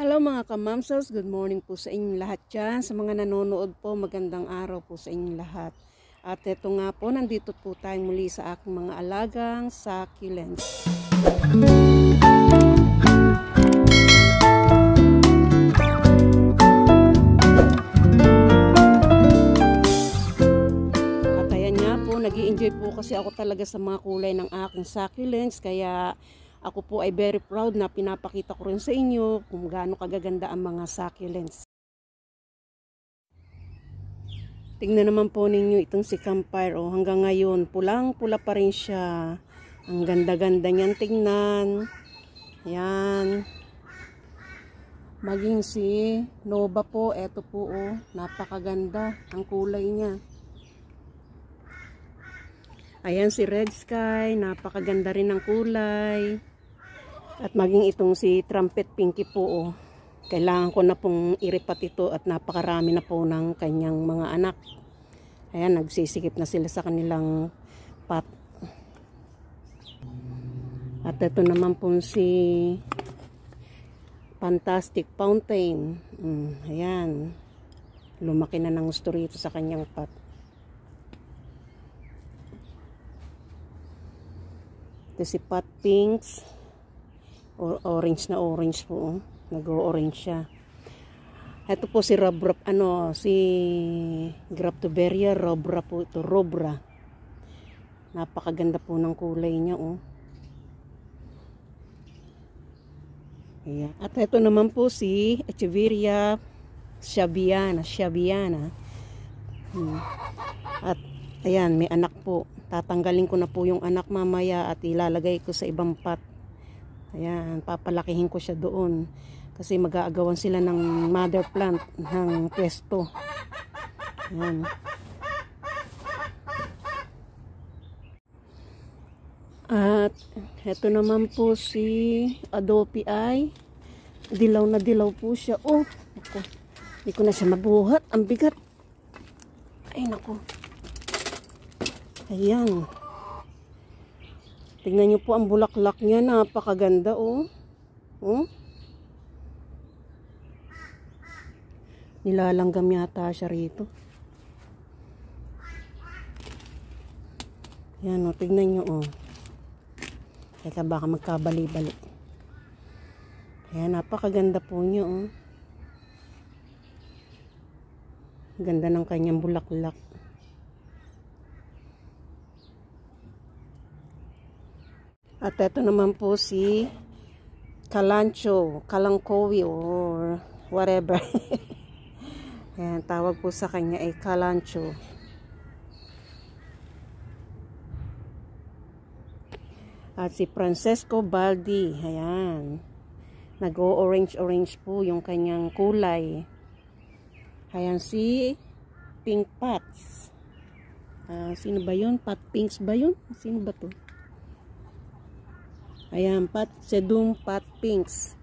Hello mga kamamsels, good morning po sa inyong lahat dyan. Sa mga nanonood po, magandang araw po sa inyong lahat. At ito nga po, nandito po tayo muli sa aking mga alagang succulents. At ayan nga po, nag-i-enjoy po kasi ako talaga sa mga kulay ng aking succulents. Kaya ako po ay very proud na pinapakita ko rin sa inyo kung gaano kagaganda ang mga succulents. Tingnan naman po ninyo itong si Campfire. Oh, hanggang ngayon, pulang-pula pa rin siya. Ang ganda-ganda niyan tingnan. Ayan. Maging si Nova po, eto po oh, napakaganda ang kulay niya. Ayan si Red Sky, napakaganda rin ang kulay. At maging itong si Trumpet Pinky po, oh. Kailangan ko na pong iripat ito at napakarami na po ng kanyang mga anak. Ayan, nagsisikip na sila sa kanilang pot. At ito naman po si Fantastic Fountain. Ayan, lumaki na ng gusto rito sa kanyang pot. Ito si Pot Pinks. Orange na orange po. Nag-o-orange siya. Ito po si si Graptoberia Robra po ito. Robra. Napakaganda po ng kulay niya oh. Ayan. At ito naman po si Echeveria Shabiana. At ayan, may anak po. Tatanggalin ko na po yung anak mamaya at ilalagay ko sa ibang pot. Ayan, papalakihin ko siya doon. Kasi mag-aagawan sila ng mother plant ng pwesto. Ayan. At eto naman po si Adobe ay dilaw na dilaw po siya. Oh, naku. Hindi ko na siya mabuhat. Ang bigat. Ay, naku. Ayan. Tingnan nyo po ang bulaklak niya. Napakaganda oh. Oh. Nilalanggam yata siya rito. Ayan oh. Tingnan nyo oh. Teka baka magkabali-bali. Ayan. Napakaganda po niya oh. Ganda ng kanyang bulaklak. At ito naman po si Kalancho, Kalangkowi or whatever. Ayan, tawag po sa kanya ay Kalancho. At si Francesco Baldi, ayan. Nag-o-orange-orange po yung kanyang kulay. Ayan si Pink Pots. Sino ba yun? Pot Pinks ba yun? Sino ba to? Ayan, Sedum Pot Pinks.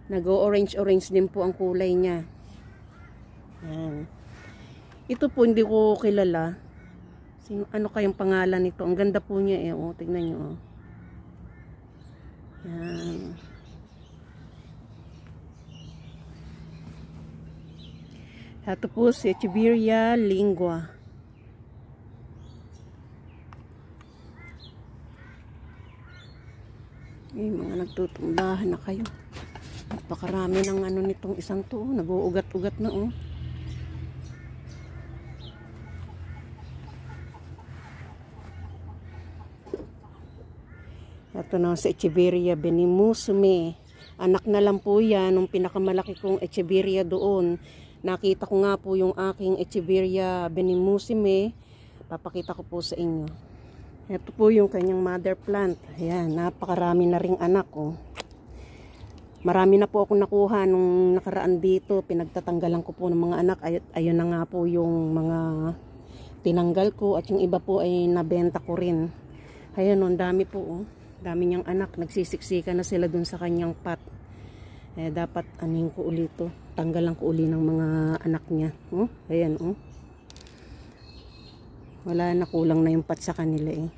Nag-o-orange-orange din po ang kulay niya. Ayan. Ito po hindi ko kilala. Ano kayang pangalan nito? Ang ganda po niya eh. Oh, tignan nyo. Oh. Ayan. Ito po si Echeveria Lingua. Eh, mga nagtutumbahan na kayo. Napakarami ng ano nitong isang to. Nag-uugat-ugat na oh. Ito na sa Echeveria Benimusume. Anak na lang po yan nung pinakamalaki kong Echeveria doon. Nakita ko nga po yung aking Echeveria Benimusume. Papakita ko po sa inyo. Ito po yung kanyang mother plant. Ayan, napakarami na ring anak oh. Marami na po akong nakuha nung nakaraan dito. Pinagtatanggalan ko po ng mga anak. Ayun na nga po yung mga tinanggal ko. At yung iba po ay nabenta ko rin. Ayan, ang dami po oh. Dami niyang anak. Nagsisiksika na sila dun sa kanyang pot. Eh, dapat aning ko ulit to. Tanggalan ko uli ng mga anak niya. Oh, ayan oh. Wala na, kulang na yung pot sa kanila eh.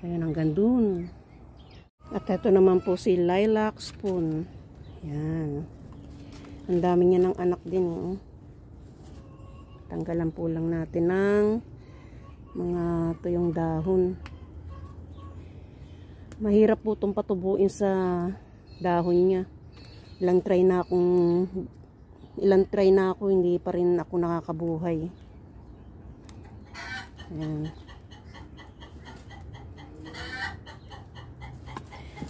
Ayan, hanggang dun. At ito naman po si Lilac Spoon. Yan. Ang dami niya ng anak din. Oh. Tanggalan po lang natin ng mga tuyong dahon. Mahirap po itong patubuin sa dahon niya. Ilang try na ako, hindi pa rin ako nakakabuhay. Ayan.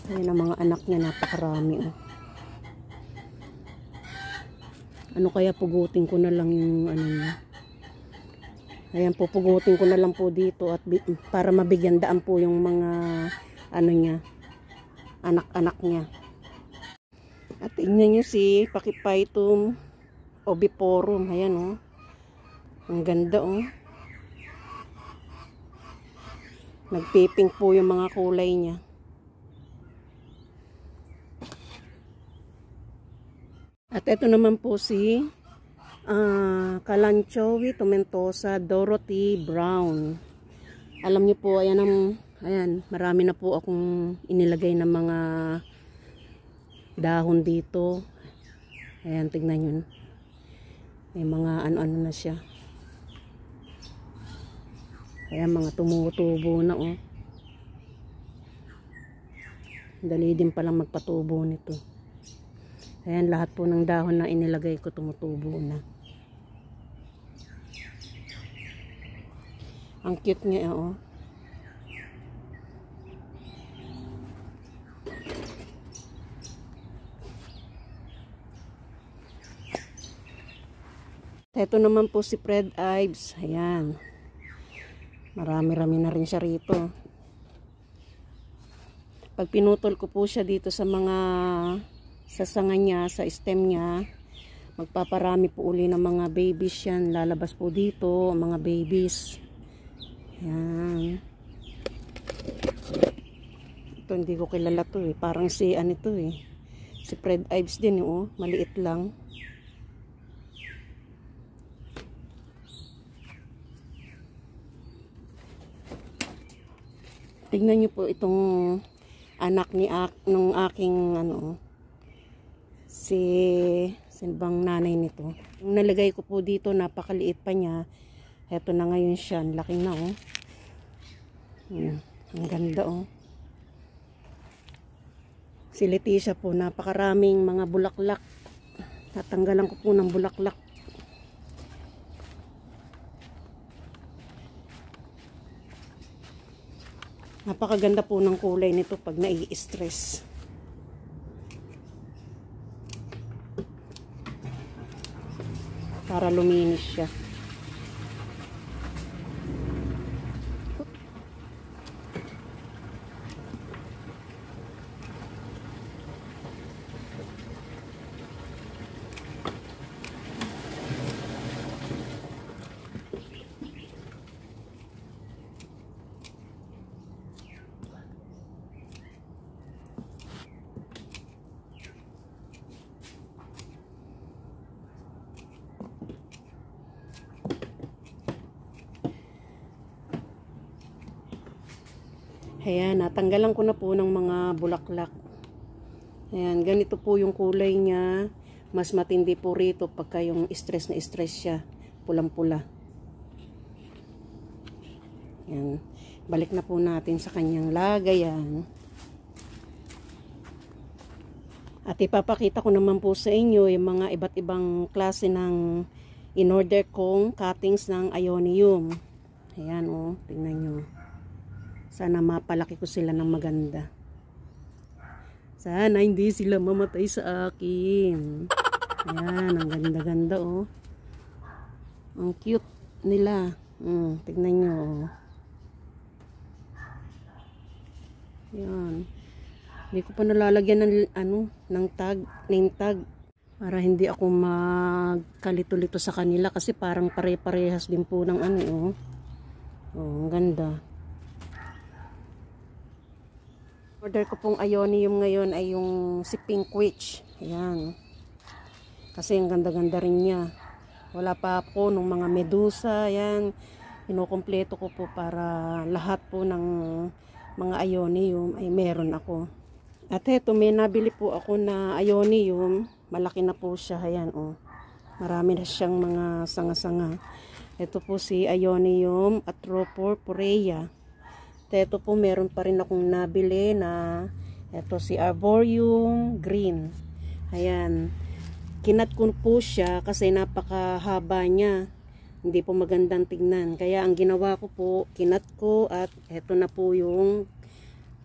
Ayan ang mga anak niya, napakarami. Oh. Ano kaya pugutin ko na lang yung ano niya. Ayan, pupugutin ko na lang po dito at para mabigyan daan po yung mga ano niya, anak-anak niya. At tingnan nyo si Pachyphytum oviporum. Ayan oh. Ang ganda oh. Nagpipink po yung mga kulay niya. At ito naman po si Kalanchoe tomentosa Dorothy Brown. Alam niyo po, ayan, marami na po akong inilagay ng mga dahon dito. Ayan, tignan nyo. May mga ano-ano na siya. Ayan, mga tumutubo na oh. Dali din palang magpatubo nito. Ayan, lahat po ng dahon na inilagay ko tumutubo na. Ang cute niya oh. Ito naman po si Fred Ives. Ayan. Marami-rami na rin siya rito. Pag pinutol ko po siya dito sa mga sanga niya, sa stem niya, magpaparami po uli ng mga babies yan. Lalabas po dito, mga babies. Ayan. Ito hindi ko kilala to eh. Parang si ano to eh. Si Fred Ives din oh. Maliit lang. Tingnan niyo po itong anak nung aking ano, sinbang nanay nito. Yung nalagay ko po dito, napakaliit pa niya. Heto na ngayon siya, laki na oh. Ang ganda oh. Si Leticia po, napakaraming mga bulaklak. Tatanggalan ko po ng bulaklak. Napakaganda po ng kulay nito pag nai-stress. Para luminis siya. Ayan, natanggalan ko na po ng mga bulaklak. Ayan, ganito po yung kulay niya. Mas matindi po rito pagka yung stress na stress siya. Pulang-pula. Ayan. Balik na po natin sa kanyang lagayan. At ipapakita ko naman po sa inyo yung mga iba't ibang klase ng in-order kong cuttings ng Ionium. Ayan o, tingnan nyo. Sana mapalaki ko sila ng maganda. Sana hindi sila mamatay sa akin. Ayan, ang ganda-ganda oh. Ang cute nila. Tignan nyo oh. Ayan. Hindi ko pa nalalagyan ng ng name tag para hindi ako magkalito-lito sa kanila kasi parang pare-parehas din po ng oh. Oh, ang ganda. Order ko pong Ionium ngayon ay yung si Pink Witch. Ayan. Kasi ang ganda-ganda rin niya. Wala pa ako nung mga medusa. Ayan. Inokompleto ko po para lahat po ng mga Ionium ay meron ako. At heto, may nabili po ako na Ionium. Malaki na po siya. Ayan, oh. Marami na siyang mga sanga-sanga. Ito po si Ionium atropurpurea. Ito po, meron pa rin akong nabili na ito si Arboreum green. Ayan. Kinat ko po siya kasi napakahaba niya. Hindi po magandang tignan. Kaya ang ginawa ko po, kinat ko at ito na po yung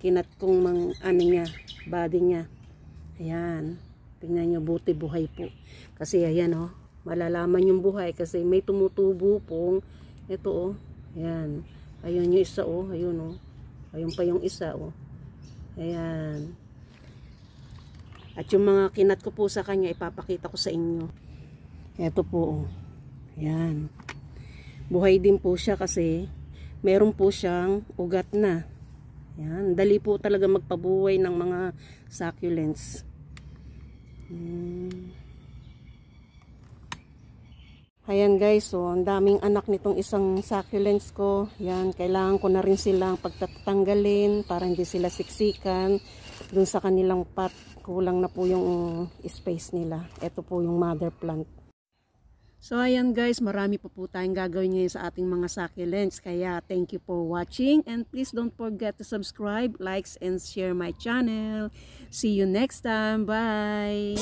kinat kong niya, body niya. Ayan. Tingnan nyo, buti buhay po. Kasi ayan, oh, malalaman yung buhay kasi may tumutubo pong ito, oh. Ayan. Ayun yung isa, oh. Ayun, oh. Ayun pa yung isa, oh. Ayan. At yung mga kinat ko po sa kanya, ipapakita ko sa inyo. Ito po, oh. Ayan. Buhay din po siya kasi meron po siyang ugat na. Ayan. Dali po talaga magpabuhay ng mga succulents. Ayan guys, so ang daming anak nitong isang succulents ko. Yan, kailangan ko na rin silang pagtatanggalin para hindi sila siksikan dun sa kanilang pot. Kulang na po yung space nila. Ito po yung mother plant. So ayan guys, marami pa po tayong gagawin ngayon sa ating mga succulents. Kaya thank you for watching and please don't forget to subscribe, likes and share my channel. See you next time. Bye!